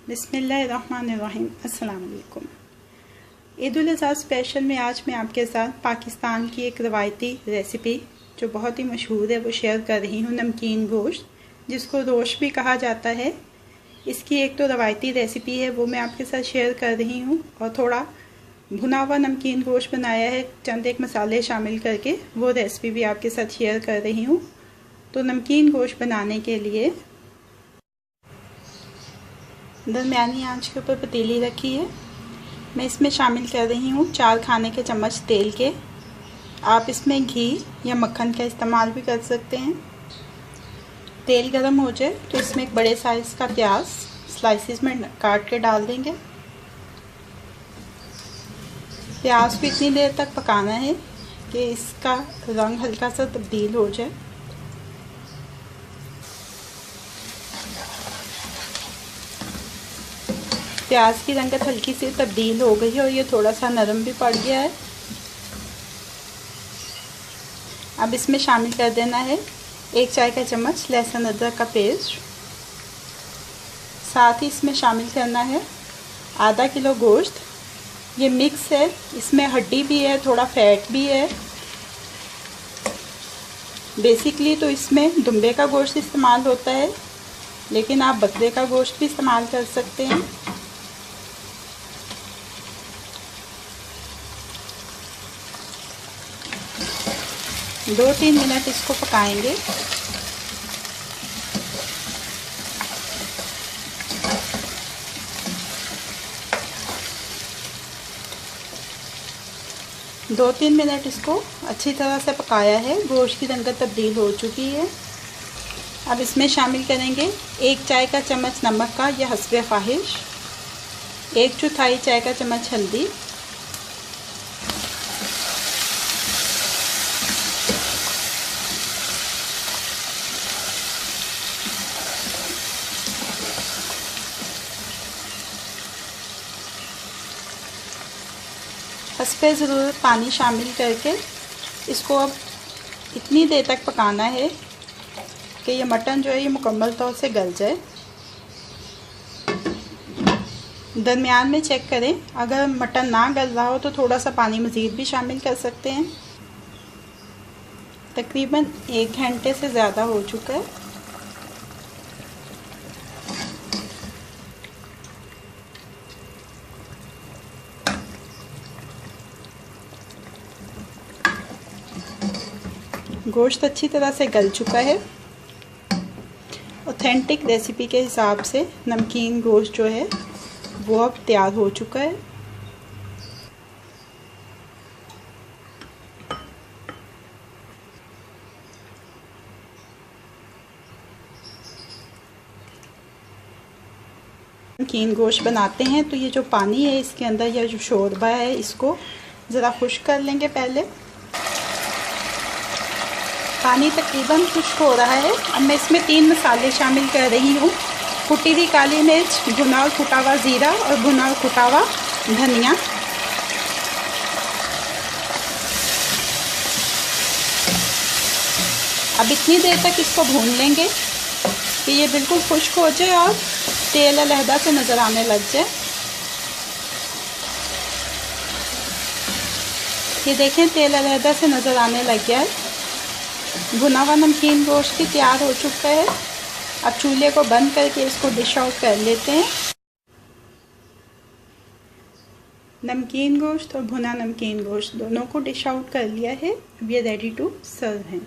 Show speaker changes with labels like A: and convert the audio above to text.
A: बिस्मिल्लाहिर्रहमानिर्रहीम। अस्सलाम वालेकुम। ईद उल अज़हा स्पेशल में आज मैं आपके साथ पाकिस्तान की एक रवायती रेसिपी जो बहुत ही मशहूर है वो शेयर कर रही हूँ। नमकीन गोश्त, जिसको रोश भी कहा जाता है, इसकी एक तो रवायती रेसिपी है वो मैं आपके साथ शेयर कर रही हूँ, और थोड़ा भुना हुआ नमकीन गोश्त बनाया है चंद एक मसाले शामिल करके, वो रेसिपी भी आपके साथ शेयर कर रही हूँ। तो नमकीन गोश्त बनाने के लिए दरमियानी आंच के ऊपर पतीली रखी है। मैं इसमें शामिल कर रही हूँ 4 खाने के चम्मच तेल के। आप इसमें घी या मक्खन का इस्तेमाल भी कर सकते हैं। तेल गरम हो जाए तो इसमें एक बड़े साइज़ का प्याज स्लाइसिस में काट के डाल देंगे। प्याज को इतनी देर तक पकाना है कि इसका रंग हल्का सा तब्दील हो जाए। प्याज की रंगत हल्की सी तब्दील हो गई है और ये थोड़ा सा नरम भी पड़ गया है। अब इसमें शामिल कर देना है 1 चाय का चम्मच लहसुन अदरक का पेस्ट। साथ ही इसमें शामिल करना है आधा किलो गोश्त। ये मिक्स है, इसमें हड्डी भी है, थोड़ा फैट भी है। बेसिकली तो इसमें दुम्बे का गोश्त इस्तेमाल होता है, लेकिन आप बकरे का गोश्त भी इस्तेमाल कर सकते हैं। दो 3 मिनट इसको पकाएंगे। दो 3 मिनट इसको अच्छी तरह से पकाया है। गोश्त की रंगत तब्दील हो चुकी है। अब इसमें शामिल करेंगे 1 चाय का चम्मच नमक का या हस्बे ख्वाहिश, 1/4 चाय का चम्मच हल्दी, हस्बे ज़रूरत पानी शामिल करके इसको अब इतनी देर तक पकाना है कि ये मटन जो है ये मुकम्मल तौर से गल जाए। दरमियान में चेक करें, अगर मटन ना गल रहा हो तो थोड़ा सा पानी मज़ीद भी शामिल कर सकते हैं। तकरीबन 1 घंटे से ज़्यादा हो चुका है। गोश्त अच्छी तरह से गल चुका है। ऑथेंटिक रेसिपी के हिसाब से नमकीन गोश्त जो है वो अब तैयार हो चुका है। नमकीन गोश्त बनाते हैं तो ये जो पानी है इसके अंदर, या जो शोरबा है, इसको ज़रा खुश्क कर लेंगे। पहले पानी तकरीबन खुश्क हो रहा है। अब मैं इसमें 3 मसाले शामिल कर रही हूँ। कुटी हुई काली मिर्च, भुना और कुटा हुआ ज़ीरा और भुना और कुटा हुआ धनिया। अब इतनी देर तक इसको भून लेंगे कि ये बिल्कुल खुश्क हो जाए और तेल अलहदा से नज़र आने लग जाए। ये देखें, तेल अलहदा से नज़र आने लग गया है। भुना हुआ नमकीन गोश्त भी तैयार हो चुका है। अब चूल्हे को बंद करके इसको डिश आउट कर लेते हैं। नमकीन गोश्त और भुना नमकीन गोश्त दोनों को डिश आउट कर लिया है। अब ये रेडी टू सर्व हैं।